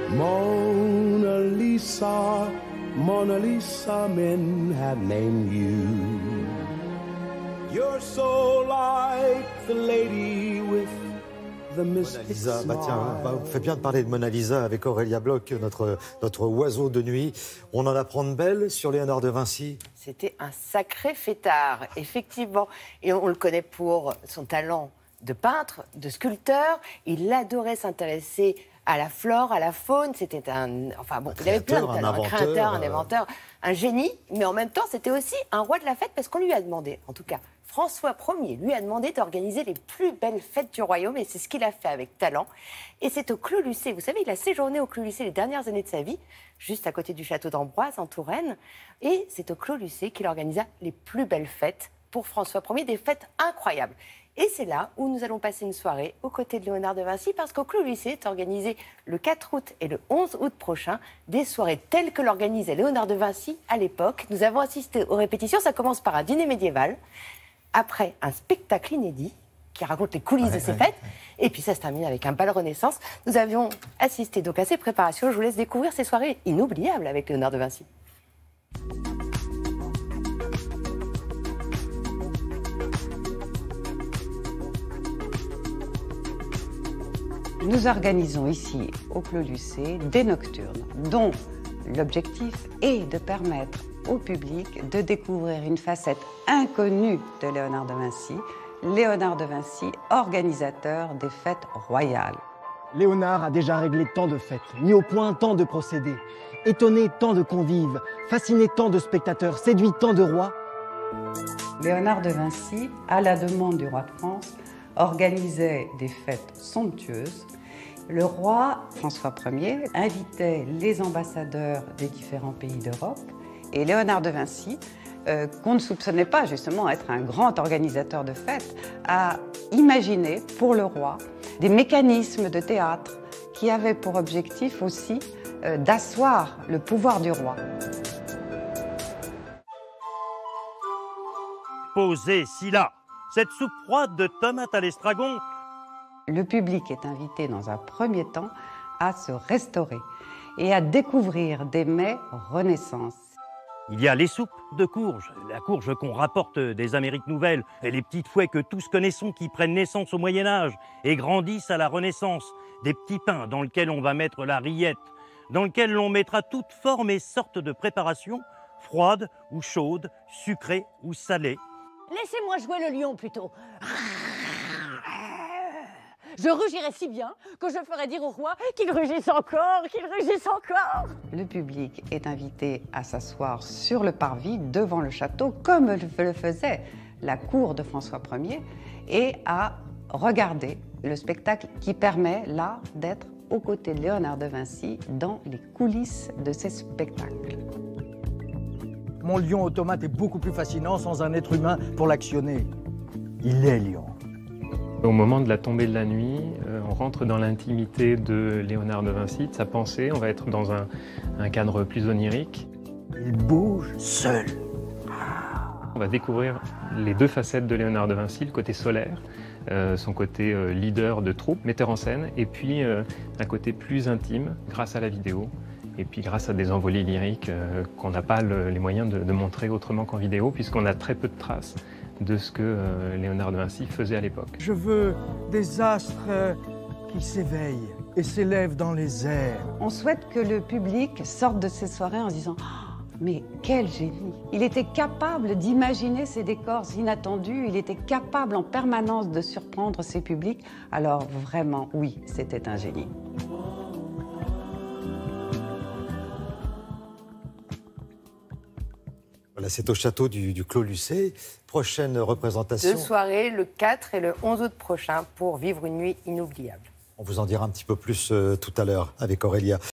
Mona Lisa, Mona Lisa, men have named you. You're so like the lady with the mystic Lisa, smile. vous faites bien de parler de Mona Lisa avec Aurélia Bloch, notre oiseau de nuit. On en apprend de belles sur Léonard de Vinci. C'était un sacré fêtard, effectivement. Et on le connaît pour son talent de peintre, de sculpteur. Il adorait s'intéresser à la flore, à la faune. C'était il avait plein de talents. Un créateur, un inventeur, un génie. Mais en même temps, c'était aussi un roi de la fête parce qu'on lui a demandé, en tout cas, François Ier lui a demandé d'organiser les plus belles fêtes du royaume et c'est ce qu'il a fait avec talent. Et c'est au Clos Lucé. Vous savez, il a séjourné au Clos Lucé les dernières années de sa vie, juste à côté du château d'Ambroise, en Touraine. Et c'est au Clos Lucé qu'il organisa les plus belles fêtes pour François Ier, des fêtes incroyables. Et c'est là où nous allons passer une soirée aux côtés de Léonard de Vinci, parce qu'au Clos Lucé est organisé le 4 août et le 11 août prochain des soirées telles que l'organisait Léonard de Vinci à l'époque. Nous avons assisté aux répétitions. Ça commence par un dîner médiéval, après un spectacle inédit qui raconte les coulisses de ces fêtes, et puis ça se termine avec un bal Renaissance. Nous avions assisté donc à ces préparations. Je vous laisse découvrir ces soirées inoubliables avec Léonard de Vinci. Nous organisons ici, au Clos Lucé, des nocturnes, dont l'objectif est de permettre au public de découvrir une facette inconnue de Léonard de Vinci, Léonard de Vinci, organisateur des fêtes royales. Léonard a déjà réglé tant de fêtes, mis au point tant de procédés, étonné tant de convives, fasciné tant de spectateurs, séduit tant de rois. Léonard de Vinci, à la demande du roi de France, organisait des fêtes somptueuses. Le roi François Ier invitait les ambassadeurs des différents pays d'Europe et Léonard de Vinci, qu'on ne soupçonnait pas justement être un grand organisateur de fêtes, a imaginé pour le roi des mécanismes de théâtre qui avaient pour objectif aussi d'asseoir le pouvoir du roi. Posez, Scylla, cette soupe froide de tomates à l'estragon. Le public est invité dans un premier temps à se restaurer et à découvrir des mets Renaissance. Il y a les soupes de courge, la courge qu'on rapporte des Amériques nouvelles, et les petites fouets que tous connaissons qui prennent naissance au Moyen-Âge et grandissent à la Renaissance, des petits pains dans lesquels on va mettre la rillette, dans lesquels l'on mettra toutes formes et sortes de préparations, froides ou chaudes, sucrées ou salées. Laissez-moi jouer le lion plutôt. Je rugirais si bien que je ferais dire au roi qu'il rugisse encore, qu'il rugisse encore. Le public est invité à s'asseoir sur le parvis devant le château, comme le faisait la cour de François Ier, et à regarder le spectacle qui permet là d'être aux côtés de Léonard de Vinci dans les coulisses de ces spectacles. Mon lion automate est beaucoup plus fascinant sans un être humain pour l'actionner. Il est lion. Au moment de la tombée de la nuit, on rentre dans l'intimité de Léonard de Vinci, de sa pensée. On va être dans un cadre plus onirique. Il bouge seul. On va découvrir les deux facettes de Léonard de Vinci, le côté solaire, son côté leader de troupe, metteur en scène, et puis un côté plus intime grâce à la vidéo, et puis grâce à des envolées lyriques qu'on n'a pas les moyens de montrer autrement qu'en vidéo, puisqu'on a très peu de traces de ce que Léonard de Vinci faisait à l'époque. Je veux des astres qui s'éveillent et s'élèvent dans les airs. On souhaite que le public sorte de ces soirées en se disant « Mais quel génie !» Il était capable d'imaginer ces décors inattendus, il était capable en permanence de surprendre ses publics. Alors vraiment, oui, c'était un génie. Voilà, c'est au château du Clos Lucé. Prochaine représentation. 2 soirées, le 4 et le 11 août prochain, pour vivre une nuit inoubliable. On vous en dira un petit peu plus tout à l'heure avec Aurélia.